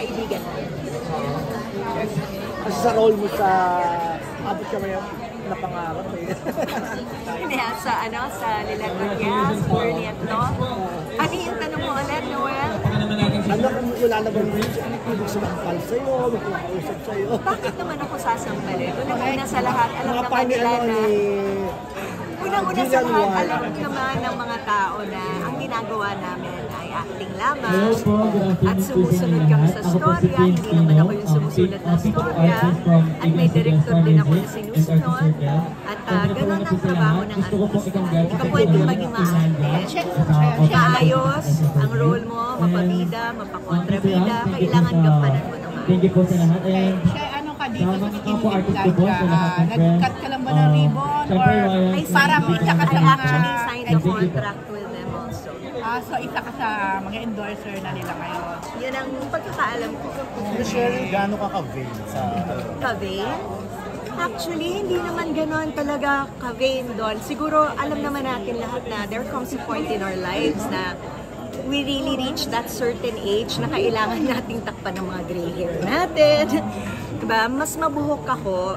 kaibigan namin. Kasi sa role mo sa abot ka may napangarap eh. Hindi, sa Lilet Gas, Bernie at No. Ano yung tanong mo ulit, Noel? Ano kung wala na bang ibig sumampal sa'yo, magkakausap sa'yo? Bakit naman ako sasampalin? Unang-una sa lahat, alam naman nila na... Unang-una sa lahat, alam naman ng mga tao na ang ginagawa namin ay acting lamang at sumusunod kami sa storya. Hindi naman ako yung sumusunod na storya at may director din ako na sinusunod at gano'n ang trabaho ng artista. Hindi ka pwedeng maging maarte. Maayos ang role mo, mapabida, mapakontrabida, kailangan gampanan mo naman. Thank you po sa lahat. Ano ka dito sa Skinny Plan ka? Nag-cut ka lang ba ng ribbon? Or parang isa ka sa I actually signed a contract with them also. So isa ka sa mga endorser na nila ngayon? Yun ang pagkakaalam ko. Michelle, gaano ka ka-vain sa... Ka-vain? Actually, hindi naman gano'n talaga ka-vain doon. Siguro, alam naman natin lahat na there comes a point in our lives na we really reach that certain age na kailangan nating takpan ng mga gray hair natin. Diba? Mas mabuhok ako.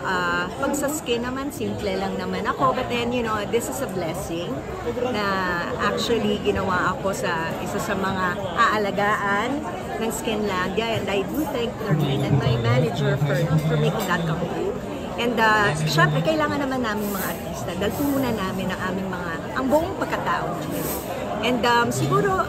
Pag sa skin naman, simple lang naman ako. But then, you know, this is a blessing na actually ginawa ako sa isa sa mga aalagaan ng Skinlandia. And I do thank Noreen and my manager for making that come true. And syempre, kailangan naman namin mga artista dahil tumunan namin ang buong pagkatao namin. And siguro,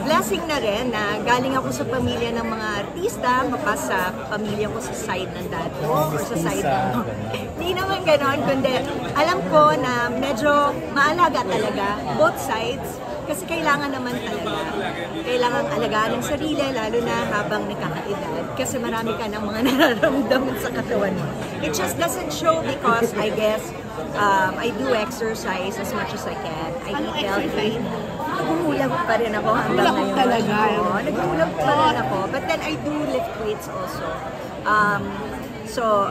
blessing na rin na galing ako sa pamilya ng mga artista, mapas sa pamilya ko sa side ng dad ko or sa side ng... Hindi naman ganon, kundi alam ko na medyo maalaga talaga, both sides. Kasi kailangan naman talaga, kailangan alagaan ng sarili, lalo na habang nakakaedad. Kasi marami ka ng mga nararamdaman sa katawan mo. It just doesn't show because I guess I do exercise as much as I can. I eat healthy. Naghuhulag pa rin ako hanggang ngayon. Talaga. Naghuhulag pa rin ako. But then I do lift weights also. So,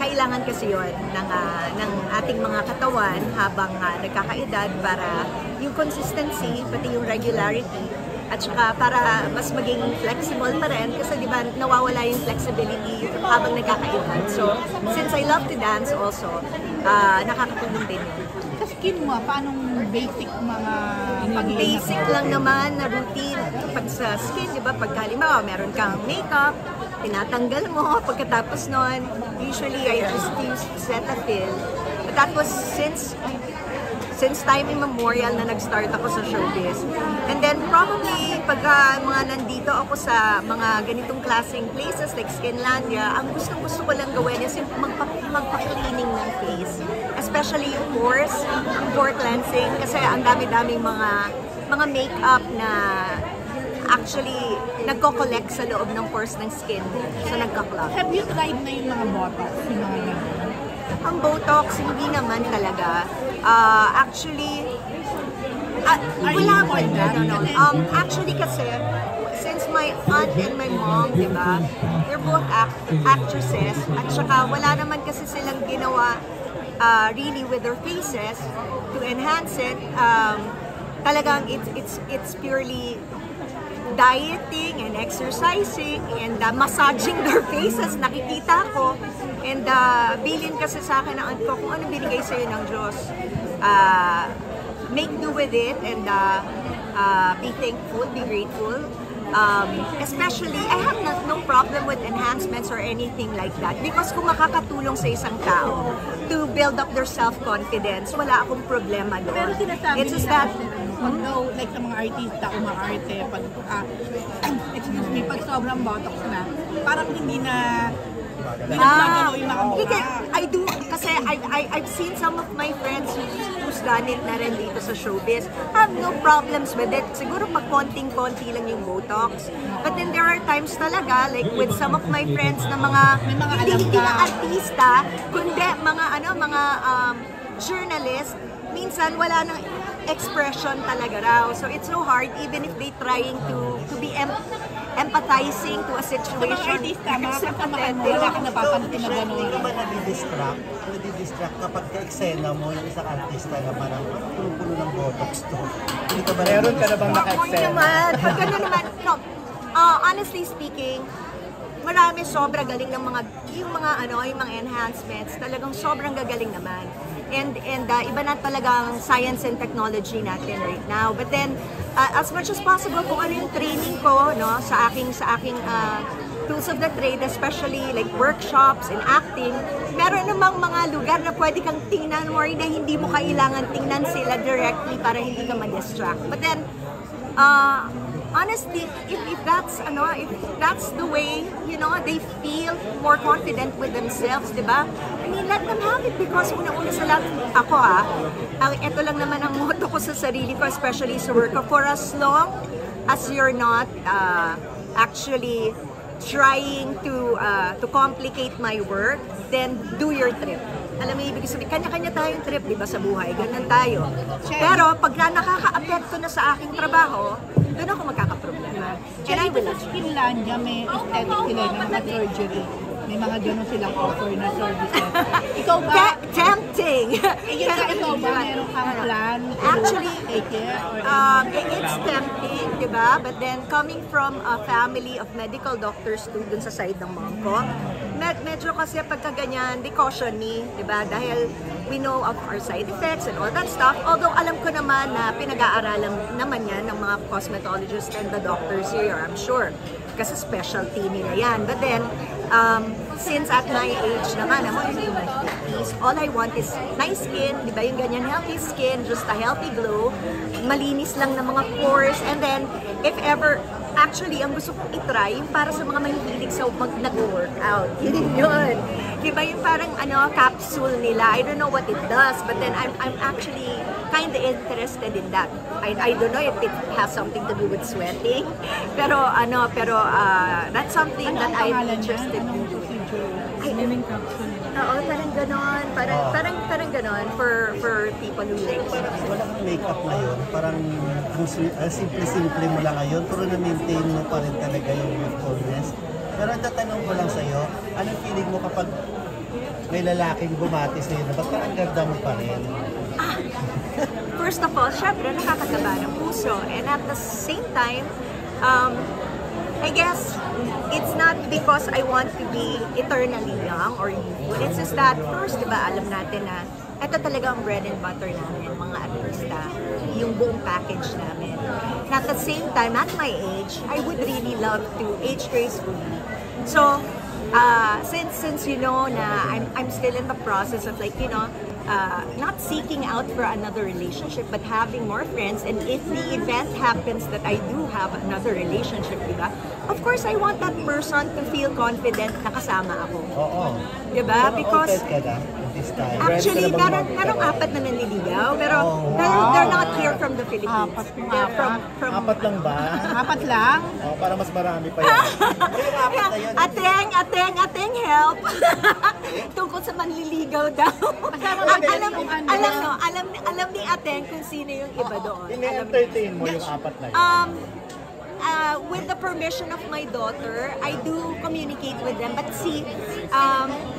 kailangan kasi yun ng ating mga katawan habang nagkakaedad para yung consistency, pati yung regularity, at saka para mas maging flexible pa rin kasi di ba nawawala yung flexibility habang nagkakaedad. So, since I love to dance also, nakakatulong din yun. Sa skin mo, paanong basic mga pagiging? Basic lang naman na routine. Pag sa skin, di ba, pagka halimbawa, meron kang makeup, tinatanggal mo, pagkatapos nun, usually I just use Cetaphil. But that was since time immemorial na nag-start ako sa showbiz. And then probably, pagka mga nandito ako sa mga ganitong klaseng places like Skinlandia, ang gustong-gusto ko lang gawin is magpa-cleaning ng face. Especially yung pores, yung pore cleansing, kasi ang dami-daming mga makeup na actually nagko-collect sa loob ng pores ng skin. So nagka-clog. Have you tried na yung mga botox? Yung mga ang Botox, hindi naman talaga. Actually, wala ko. No. Actually kasi, since my aunt and my mom, di ba, they're both actresses, at saka wala naman kasi silang ginawa really with their faces to enhance it. Talagang it's purely dieting and exercising and massaging their faces, nakikita ko. And bilin kasi sa akin ng aunt ko kung ano binigay sa'yo ng Diyos. Make do with it and be thankful, be grateful. Especially, I have no problem with enhancements or anything like that because kung makakatulong sa isang tao to build up their self-confidence, wala akong problema doon. Pero sinasabi it's just nila that, like sa mga artista, umaarte, excuse me, pag sobrang botox na, parang hindi na gumagalaw yung mga mukha. I do, kasi I've seen some of my friends who's done it na rin dito sa showbiz. I have no problems with it. Siguro pag konting-konti lang yung Botox. But then there are times talaga, like with some of my friends na hindi na artista, kundi mga journalist, minsan wala nang expression talaga raw. So it's so hard even if they trying to be empathizing to a situation. Sa mga artista, mga kasamahan mo, wala kang napapansin na gano'n. Hindi ka ba nadidistract kapag ka-eksena mo yung isang artista na parang pulo ng botox to? Hindi ka ba meron ka na bang naka-eksena? Naman. Pag gano'n naman, no. Honestly speaking, marami sobra galing ng yung mga enhancements, talagang sobrang gagaling naman. And iba na talagang science and technology natin right now. But then, as much as possible, kung ano yung training ko, no, sa aking tools of the trade, especially like workshops and acting, meron namang mga lugar na pwede kang tingnan mo na hindi mo kailangan tingnan sila directly para hindi ka ma-distract. But then, honestly, if that's the way, they feel more confident with themselves, di ba? I mean, let them have it because una-una sa lahat, ito lang naman ang motto ko sa sarili ko, especially sa work ko, for as long as you're not actually trying to complicate my work, then do your trip. Alam mo, ibig sabihin, kanya-kanya tayong trip, di ba, sa buhay, ganun tayo. Pero pag nakaka-apekto na sa aking trabaho, doon ako magkakaproblema. And I will. Sa Finlandia, may aesthetic sila ng mga surgery. May mga ganun silang offer na services. Ikaw ba? Tempting! Ikaw ba? Meron kang plan to Actually, take care? Or it's tempting, di ba? But then, coming from a family of medical doctors too, dun sa side ng mom ko, medyo kasi pagka ganyan, they caution me, di ba? Dahil we know of our side effects and all that stuff. Although, alam ko naman na pinag-aaralan naman yan ng mga cosmetologists and the doctors here, I'm sure. Kasi specialty nila yan. But then, since at my age naman, I'm already in my 50s, all I want is nice skin, di ba yung ganyan, healthy skin, just a healthy glow, malinis lang ng mga pores, and then, if ever, actually, ang gusto kong itry, yung para sa mga mahihilig sa nag-workout. Yun. Di ba yung parang capsule nila, I don't know what it does, but then I'm actually kind of interested in that. I don't know if it has something to do with sweating, pero that's something that I'm interested in doing. swimming capsule. Oo, parang ganon. Parang ganon for people who like. Wala kang makeup ngayon. Parang simple-simple mo lang ngayon, pero na-maintain mo pa rin talaga yung youthfulness. Pero ang tatanong ko lang sa'yo, anong feeling mo kapag may lalaking bumati sa'yo na ba't parang ganda mo pa rin? First of all, syempre nakakataba ng puso. And at the same time, I guess it's not because I want to be eternally young or youthful. It's just that first, diba, alam natin na ito talaga ang bread and butter namin, mga artista, yung buong package namin. And at the same time, at my age, I would really love to age gracefully. So, since you know na I'm still in the process of like, not seeking out for another relationship, but having more friends. And if the event happens that I do have another relationship, diba? Of course, I want that person to feel confident na kasama ako. Oo. Diba? Because open ka na this time. actually, merong apat na nanliligaw, pero they're not here from the Philippines. They're from Apat lang ba? Apat lang? Oh, para mas marami pa yan. Yung apat na yun. Ateng, help! Tungkol sa manliligaw daw. Alam ni Ateng kung sino yung iba doon. Ini-entertain mo yung apat na yun. With the permission of my daughter, I do communicate with them. But see,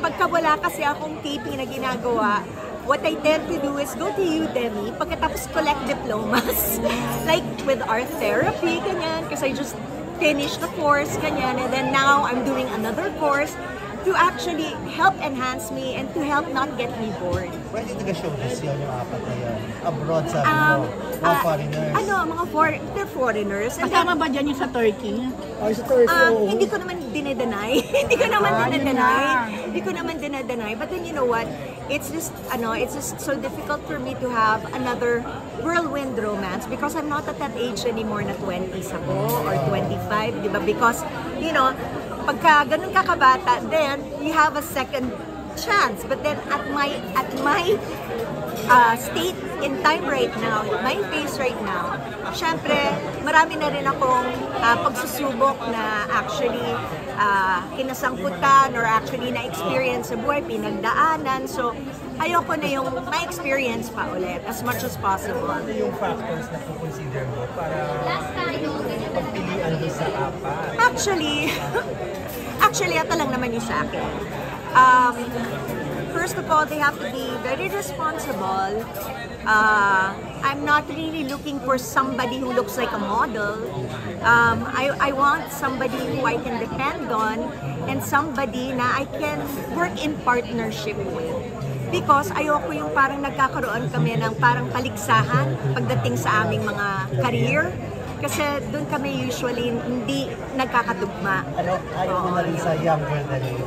pagka wala kasi akong taping na ginagawa, what I tend to do is go to Udemy, pagkatapos collect diplomas. Like with art therapy, ganyan, because I just finished the course, ganyan, and then now I'm doing another course to actually help enhance me and to help not get me bored. Pwede taga-showbiz yun yung apat na yun. Abroad, sabi mo. Mga foreigners. They're foreigners. And Kasama ba dyan yung sa Turkey? Ay, sa Turkey, oo. hindi ko naman dinedenay. Hindi ko naman dinedenay. But then you know what? It's just so difficult for me to have another whirlwind romance because I'm not at that age anymore na 20s ako or 25, di ba? Because, pagka ganun ka kabata, then you have a second chance. But then at my state in time right now, my phase right now, syempre, marami na rin akong pagsusubok na actually kinasangkutan or actually na-experience sa buhay, pinagdaanan. So, ayoko na yung ma-experience pa ulit as much as possible. Ano yung factors na consider mo para pagpilian doon sa apat? Actually, ito lang naman yung sa akin. First of all, they have to be very responsible, I'm not really looking for somebody who looks like a model. I want somebody who I can depend on and somebody na I can work in partnership with. Because ayoko yung parang nagkakaroon kami ng parang paligsahan pagdating sa aming mga career. Kasi doon kami usually hindi nagkakatugma. Ano, ayaw mo na rin sa younger than you?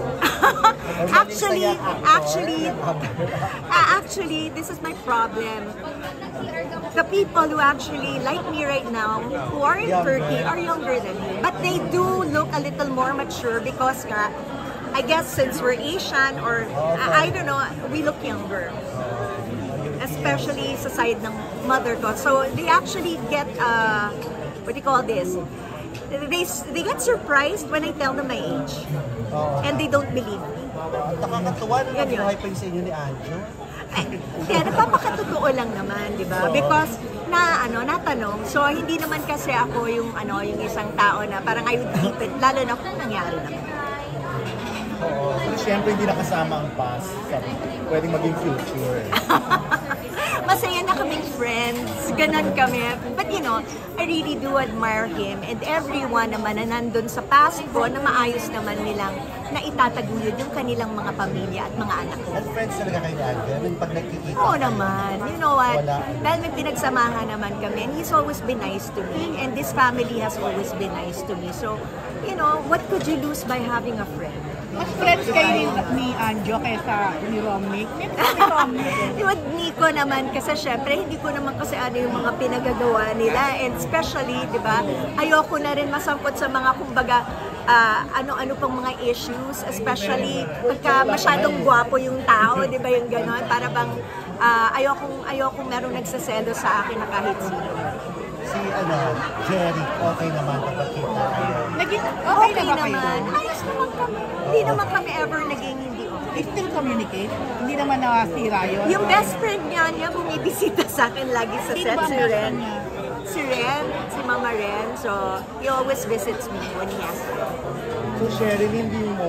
Actually, this is my problem. The people who actually like me right now, who are in Turkey, are younger than me. But they do look a little more mature because I guess since we're Asian or I don't know, we look younger. Especially sa side ng mother ko. So they actually get, what do you call this? They get surprised when I tell them my age. And they don't believe me. Nakakatuwa na nabuhay pa yung sa inyo ni Anjo. Kaya napapakatotoo lang naman, di ba? Because natanong. So hindi naman kasi ako yung isang tao na parang I would keep it, lalo na kung nangyari naman. Oo. Pero syempre hindi nakasama ang past sa pwedeng maging future. Masaya na kaming friends, ganon kami. But you know, I really do admire him and everyone naman na nandun sa past ko na maayos naman nilang na itataguyod yung kanilang mga pamilya at mga anak ko. And friends talaga kayo ni Anjo? I mean, pag nagkikita Oo kayo, naman. You know what? Wala. Dahil may pinagsamahan naman kami and he's always been nice to me and this family has always been nice to me. So, you know, what could you lose by having a friend? Mas friends kayo ni Anjo kaysa ni Romnick. Ni Romnick. Yung Nico naman, kasi syempre, hindi ko naman kasi ano yung mga pinagagawa nila. And especially, di ba, ayoko na rin masangkot sa mga, kumbaga, ano-ano pang mga issues. Especially, pagka masyadong gwapo yung tao, di ba yung gano'n? Para bang, ayokong merong nagsaselo sa akin na kahit sino. Si Jerry, okay naman kapag kita kayo. Naging Okay na ba kayo? naman. Ayos naman kami. Hindi naman kami ever naging hindi okay. They still communicate? Hindi naman nasira yun? Yung best friend niya bumibisita sa akin lagi sa Sino set, ba ang si best Ren. friend niya? Si Ren, si Mama Ren. So, he always visits me when he has time. So Sheryl, hindi nyo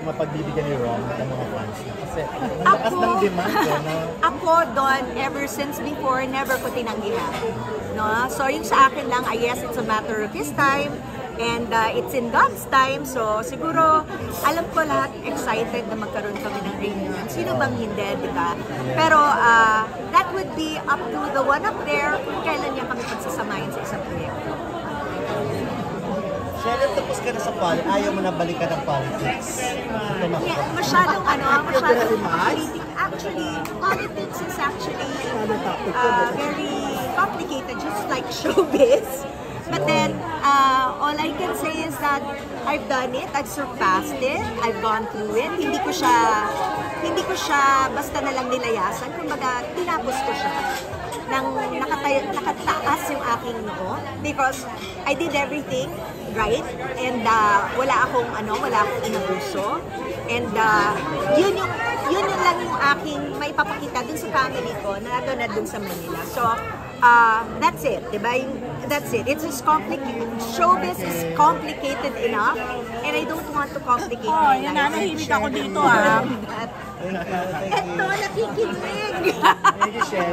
mapagbibigyan ni Ron ng mga fans niya. Kasi ang lakas ng demand na Ako doon, ever since before, never ko tinanggihan. No? So, yung sa akin lang, I guess it's a matter of his time. And it's in God's time. So, siguro, alam ko lahat excited na magkaroon kami ng reunion. Sino bang hindi, di ba? Pero, that would be up to the one up there kung kailan niya kami pagsasamahin sa isang proyekto. Sheryl, tapos ka na sa politics. Ayaw mo na balikan ng politics. Ito na. Yeah, masyadong politic. Actually, politics is actually very complicated, just like showbiz. But then, all I can say is that I've done it, I've surpassed it, I've gone through it. Hindi ko siya basta na lang nilayasan. Kumbaga, tinapos ko siya nang nakataas yung aking noo because I did everything right and wala akong inabuso and yun lang yung aking maipapakita dun sa family ko na dun sa Manila. So that's it, diba? That's it. It's just complicated. Showbiz is complicated enough and I don't want to complicate my life. Nanahimik ako dito Thank you. Eto, nakikinig! Thank you, Sheryl.